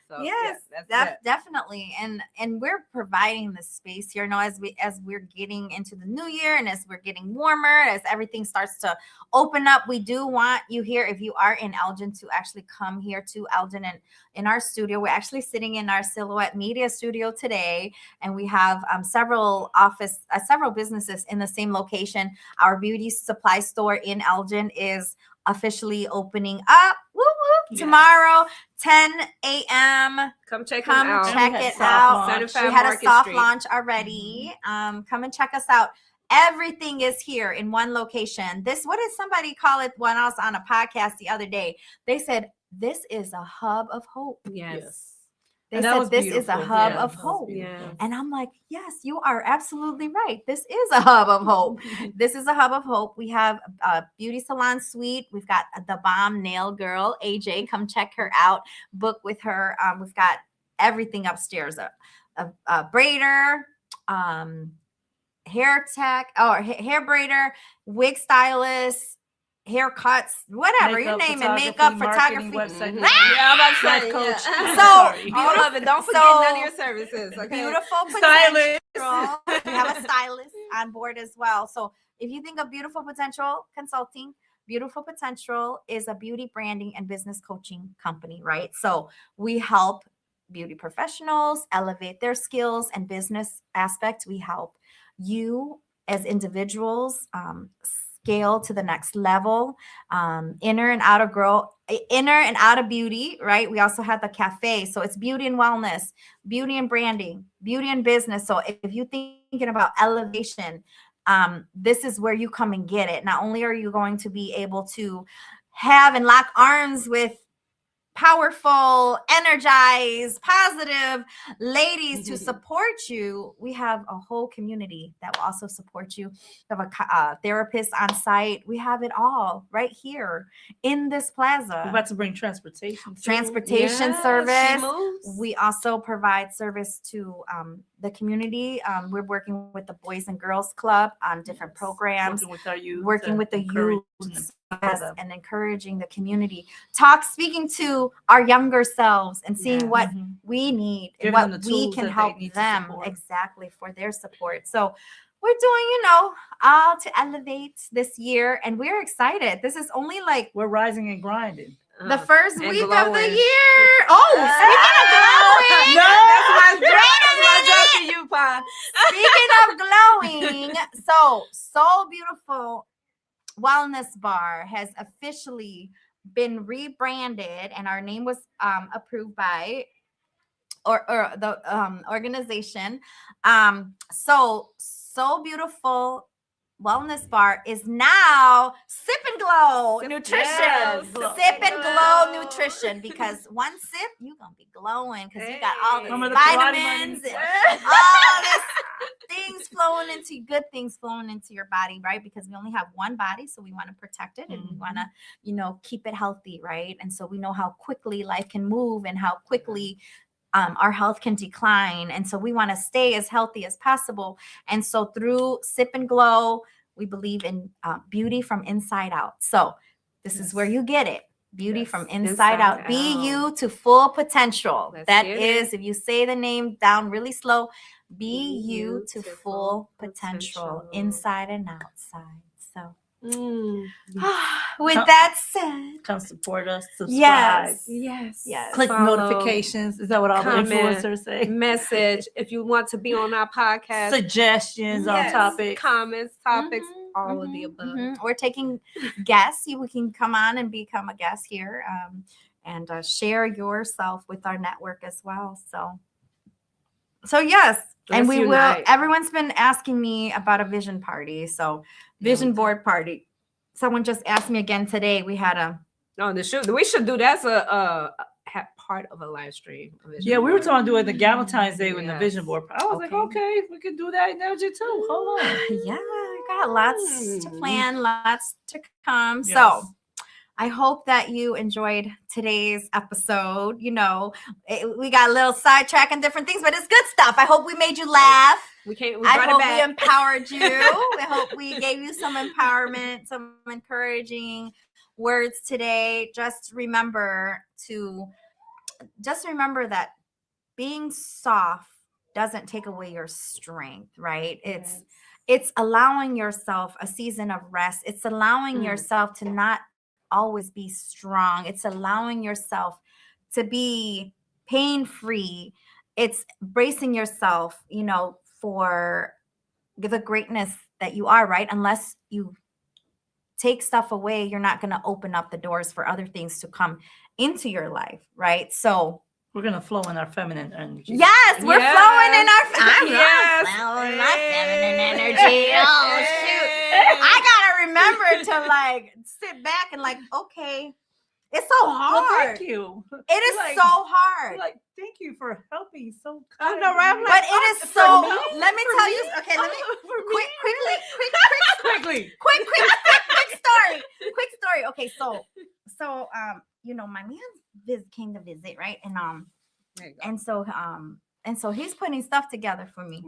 So, Yes, that's definitely. And we're providing the space here. As we're getting into the new year, and as we're getting warmer, as everything starts to open up, we do want you here, if you are in Elgin, to actually come here to Elgin and in our studio. We're actually sitting in our Silhouette Media studio today, and we have several businesses in the same location. Our beauty supply store in Elgin is officially opening up tomorrow, 10 a.m. Come check it out. We had a soft launch already. Come and check us out. Everything is here in one location. What did somebody call it when I was on a podcast the other day? They said, this is a hub of hope. Yes. They said this is a hub of hope. Yeah. And I'm like, yes, you are absolutely right. This is a hub of hope. This is a hub of hope. We have a beauty salon suite. We've got the bomb nail girl, AJ. Come check her out. Book with her. We've got everything upstairs. A braider, hair tech, or hair braider, wig stylist, haircuts, whatever you name it, makeup, photography, website. Yeah, I'm about to say, coach. So all of it. Don't forget none of your services. Okay? Beautiful Stylist. potential. We have a stylist on board as well. So if you think of Beautiful Potential Consulting, Beautiful Potential is a beauty branding and business coaching company, right? So we help beauty professionals elevate their skills and business aspects. We help you as individuals scale to the next level, inner and outer beauty, right? We also have the cafe. So it's beauty and wellness, beauty and branding, beauty and business. So if you're thinking about elevation, this is where you come and get it. Not only are you going to be able to have and lock arms with powerful, energized, positive ladies to support you, we have a whole community that will also support you. We have a therapist on site. We have it all right here in this plaza. We're about to bring transportation Service. We also provide service to the community. We're working with the Boys and Girls Club on different programs, working with the youth. And encouraging the community, speaking to our younger selves and seeing what we need and what we can help them exactly for their support. So we're doing, all to elevate this year, and we're excited. This is only we're rising and grinding. The first week glowing. of the year. Oh, speaking of glowing. That's my joke to you, Pa. Speaking of glowing, so beautiful. Wellness Bar has officially been rebranded, and our name was approved by or the organization. So beautiful. Wellness Bar is now Sip and Glow Nutrition. Yes, Sip and Glow Nutrition, because one sip, you're going to be glowing because you got all the vitamins and all this good things flowing into your body, right? Because we only have one body, so we want to protect it and we want to, keep it healthy, right? And so we know how quickly life can move and how quickly our health can decline. And so we want to stay as healthy as possible. And so through Sip and Glow, we believe in beauty from inside out. So this is where you get it. Beauty from inside out. Be you to full potential. If you say the name down really slow, Be you to full potential, inside and outside. So, with that said, come support us, subscribe. Yes. Click follow, notifications. Is that what all the influencers say? Message. If you want to be on our podcast, suggestions on topics, comments, topics, all of the above. We're taking guests. We can come on and become a guest here, and share yourself with our network as well. So yes. And we will. Everyone's been asking me about a vision party. So vision board party. Someone just asked me again today. We had we should do that as a part of a live stream. We were talking about doing the Valentine's Day with the vision board. I was like, okay, we could do that in Energy too. Hold on. Yeah, I got lots to plan, lots to come. Yes. So I hope that you enjoyed today's episode. We got a little sidetrack and different things, but it's good stuff. I hope we made you laugh. I hope we empowered you. I hope we gave you some empowerment, some encouraging words today. Just remember that being soft doesn't take away your strength, right? It's allowing yourself a season of rest. It's allowing yourself to not always be strong. It's allowing yourself to be pain-free. It's bracing yourself, for the greatness that you are, right? Unless you take stuff away, you're not going to open up the doors for other things to come into your life, right? So we're going to flow in our feminine energy. Yes, we're flowing in our flowing in my feminine energy. Oh, shoot. I got to remember to sit back and okay, it's so hard. Well, thank you. It is so hard. Thank you for helping so kind. I know, right? But it is so, let me tell you, okay, let me, quick story. Okay, so, my man came to visit, right? And so he's putting stuff together for me.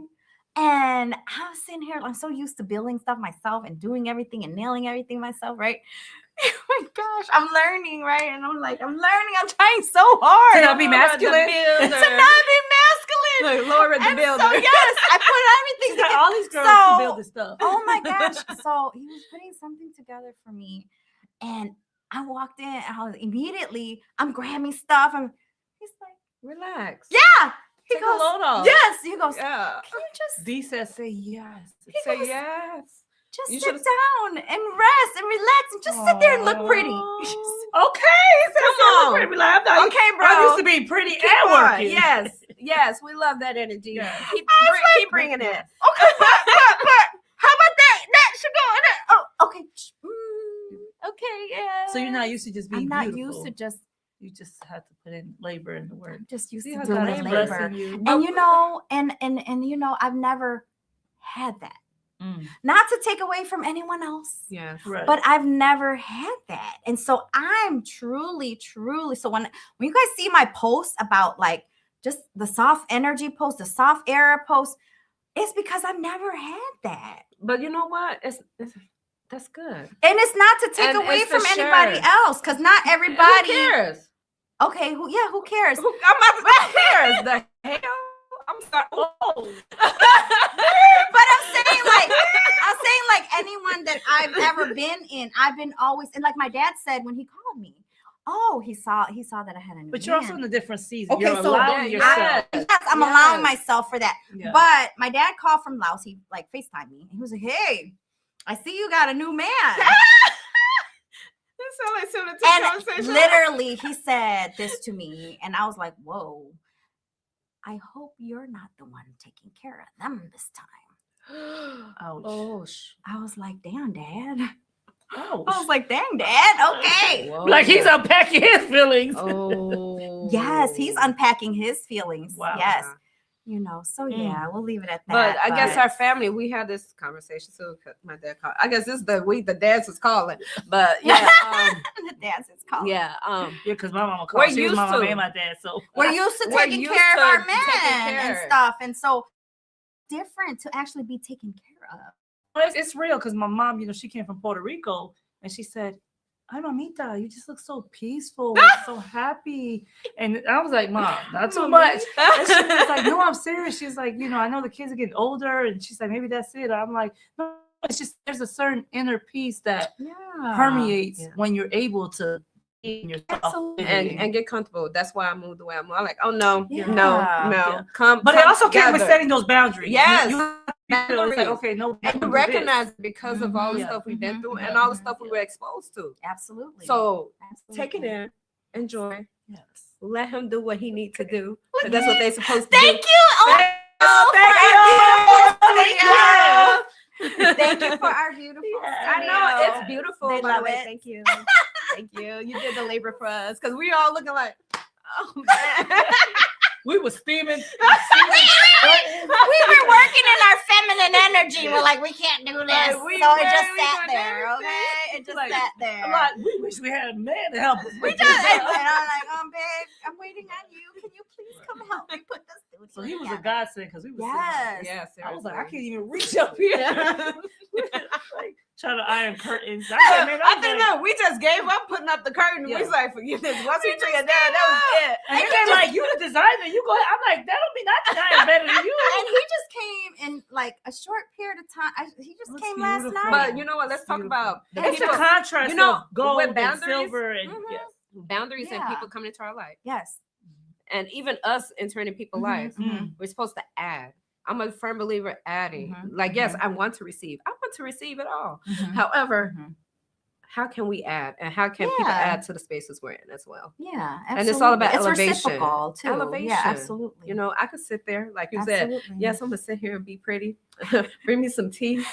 And I was sitting here, I'm so used to building stuff myself and doing everything and nailing everything myself, right? Oh my gosh, I'm learning, right? And I'm trying so hard. To not be masculine. Like Laura the builder. So yes, I put everything together. All these girls to build this stuff. Oh my gosh. So he was putting something together for me. And I walked in and I'm grabbing stuff. And he's like, relax. Yeah. He Take goes, a load off. Yes. He goes, yeah. Can you just D says say yes. Yes. Just sit down and rest and relax and just sit there and look pretty. Okay. Come on. Okay, bro. I used to be pretty and working. Yes. We love that energy. Yeah. Keep bringing it. Okay, but how about that? That should go in it. Oh, okay. Okay, yeah. So you're not used to just being beautiful. I'm not used to just. You just have to put in labor in the work. Just used to doing labor. And and I've never had that. Not to take away from anyone else. Yes. Right. But I've never had that. And so I'm truly, so when you guys see my posts about just the soft energy post, the soft era post, it's because I've never had that. But you know what? That's good. And it's not to take away from anybody else, because not everybody. Who cares? Okay, who cares? Who cares? The hell? I'm sorry. Oh. But I'm saying anyone that I've ever been in, I've been always, and my dad said when he called me, he saw that I had a new But you're also in a different season. Okay, you're allowing yourself. I'm allowing myself for that. Yeah. But my dad called from Laos. He FaceTimed me. He was like, "Hey, I see you got a new man." And literally, he said this to me, and I was like, "Whoa! I hope you're not the one taking care of them this time." Ouch. Oh, I was like, "Damn, Dad." Oh, I was like, "Dang, Dad." Okay. Whoa. Like he's unpacking his feelings. Oh. Yes, he's unpacking his feelings. Wow. Yes. So yeah, we'll leave it at that. But I guess our family, we had this conversation too. My dad called. I guess this is the dads was calling. But yeah, the dads is calling. Yeah, because my mama called. She was my mama and my dad, so we're used to taking care of our men and stuff, and so different to actually be taken care of. It's real because my mom, she came from Puerto Rico, and she said, "Ay, mamita, you just look so peaceful, so happy." And I was like, "Mom, not too much." And she was like, "No, I'm serious." She's like, "You know, I know the kids are getting older," and she's like, "Maybe that's it." I'm like, "No, it's just there's a certain inner peace that permeates when you're able to be in yourself and get comfortable. That's why I moved away. I'm like, oh no, Yeah. no, come. But it also came with together. setting those boundaries. Yes. It's like, okay, no, and you recognize it because of all the stuff we've been through and all the stuff we were exposed to. Absolutely. So take it in, enjoy. Yes. Let him do what he needs to do. That's what they're supposed to do. Thank you. Thank you for our beautiful. I know it's beautiful. They by love the way. it. Thank you. Thank you. You did the labor for us because we all looking like, oh man. We were steaming. We were working in our feminine energy. We're like, we can't do this. So it just sat there, okay? It just sat there. I'm like, we wish we had a man to help us. We just, and I'm like, babe, I'm waiting on you. Can you please come help me put this studio So he was together? a godsend because we were Yes. Yes. I was like, I can't even reach up here. Like, trying to iron curtains. I think no, we just gave up putting up the curtain. We was like, forget this. Once we took it down, that was it. And they're like, you the designer, you go ahead. I'm like, that don't mean I design better than you. And he just came in like a short period of time. He just came last night. But you know what? Let's talk about it's a contrast, you know, of gold with and boundaries, silver and boundaries and people coming into our life. Yes. And even us entering in people's lives, we're supposed to add. I'm a firm believer adding. Like, yes, I want to receive. I want to receive it all. However, how can we add? And how can people add to the spaces we're in as well? Yeah. Absolutely. And it's all about elevation. Reciprocal too. Elevation. Yeah, absolutely. You know, I could sit there, like you said, yes, I'm going to sit here and be pretty. Bring me some tea.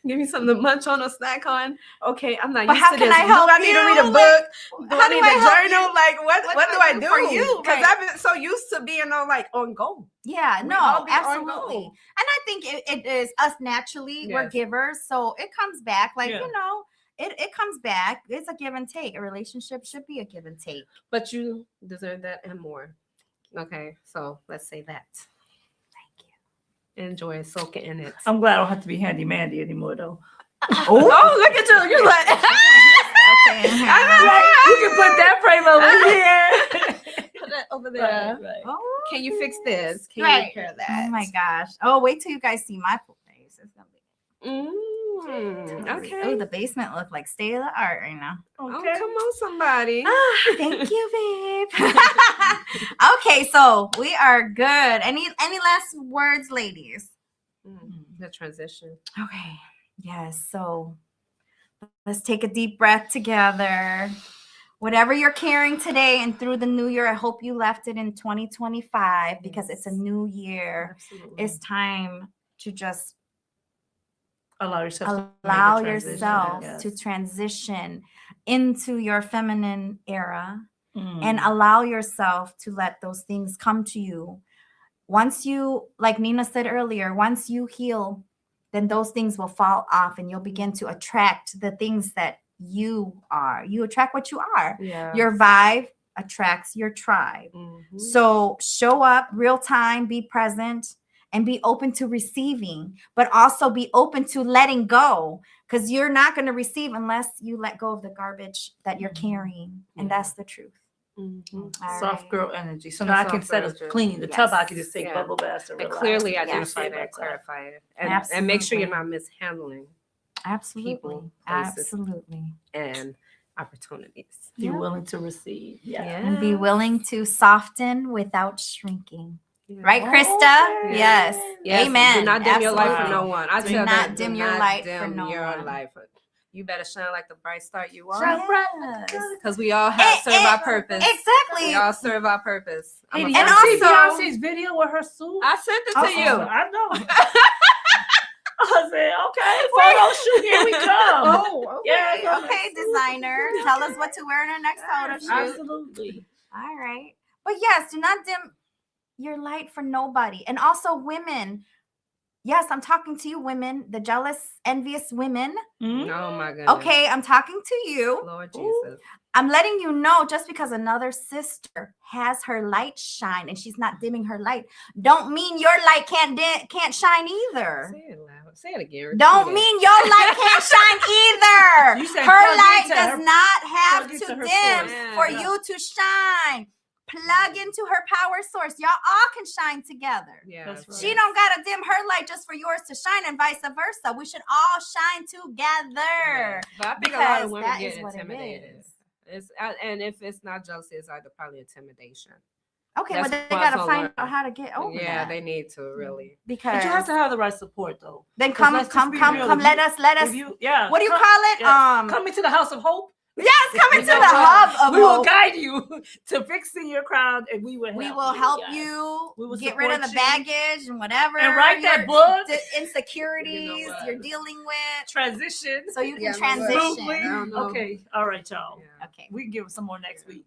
Give me something to munch on or snack on. Okay, I'm not used to this. I help do I need to read a book? Do I need a journal? Like, what do I do for you? Because I've been so used to being on goal. Yeah, no, absolutely. And I think it is us naturally. Yes. We're givers. So it comes back like, you know, it comes back. It's a give and take. A relationship should be a give and take. But you deserve that and more. Okay, so let's say that. Enjoy soaking in it. I'm glad I don't have to be handy mandy anymore though. Oh, look at you. You're like, you can put that frame over here. Put that over there. Right. Oh, can you fix this? Can you repair that? Oh my gosh. Oh, wait till you guys see my face. It's gonna be okay. Oh, the basement look like state of the art right now. Okay. Oh, come on, somebody. Thank you, babe. Okay, so we are good. Any last words, ladies? The transition. Okay. Yes. So let's take a deep breath together. Whatever you're carrying today and through the new year, I hope you left it in 2025 because it's a new year. Absolutely. It's time to just allow yourself to transition into your feminine era and allow yourself to let those things come to you. Once you, like Nina said earlier, once you heal, then those things will fall off and you'll begin to attract the things that you are. You attract what you are. Yeah. Your vibe attracts your tribe. So show up real time, be present, and be open to receiving, but also be open to letting go, because you're not going to receive unless you let go of the garbage that you're carrying. And that's the truth. Soft girl energy. So now I can instead of cleaning the tub, I can just take bubble baths and clearly identify that, clarify it, and make sure you're not mishandling. Absolutely. People, absolutely. And opportunities. Be willing to receive. And be willing to soften without shrinking. Right, Krista? Yes. Amen. Do not dim your light for no one. I do not dim your light for no one. You better shine like the bright star you are. Shine bright. Because we all serve our purpose. Exactly. We all serve our purpose. And also Beyonce's video with her suit. I sent it to you. I know. I said, okay, photo shoot, here we come. Oh, okay. Okay, designer. Tell us what to wear in our next photo shoot. Absolutely. All right. But yes, do not dim your light for nobody. And also women. Yes, I'm talking to you, women, the jealous, envious women. Oh my goodness. Okay, I'm talking to you. Lord Jesus. I'm letting you know, just because another sister has her light shine and she's not dimming her light, don't mean your light can't shine either. Say it loud. Say it again. Don't mean your light can't shine either. You said Her plug light into does her- not have plug to into her dim source. for Yeah. you to shine. Plug into her power source. Y'all all can shine together. Yeah, That's right. She don't gotta dim her light just for yours to shine, and vice versa. We should all shine together. But I think a lot of Because women that get is what it intimidated. is. And if it's not jealousy, it's either probably intimidation. Okay, That's but they what I gotta told find her. out how to get over Yeah, that. they need to really. Because But you have to have the right support, though. then 'Cause come. let's just be real. Let us. If you, yeah. What do you come- call it? yes. Come into the house of hope. Yes, come into You know the what? hub of We will hope. guide you to fixing your crown, and we will. We will help yes. you We will get rid of the support you. baggage and whatever. And write that your book. Insecurities You know what? you're dealing with, Transition. so you can Yeah, transition. Smoothly. I don't know. Okay. All right, y'all. Yeah. Okay. We can give some more next week.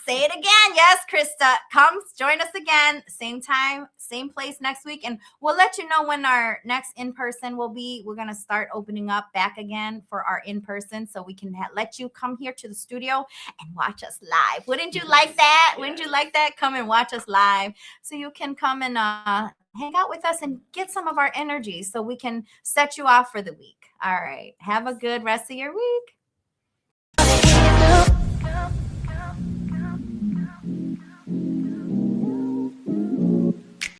Say it again. Yes, Krista. Come join us again. Same time, same place next week. And we'll let you know when our next in-person will be. We're going to start opening up back again for our in-person so we can let you come here to the studio and watch us live. Wouldn't you like that? Wouldn't you like that? Come and watch us live so you can come and hang out with us and get some of our energy so we can set you off for the week. All right. Have a good rest of your week.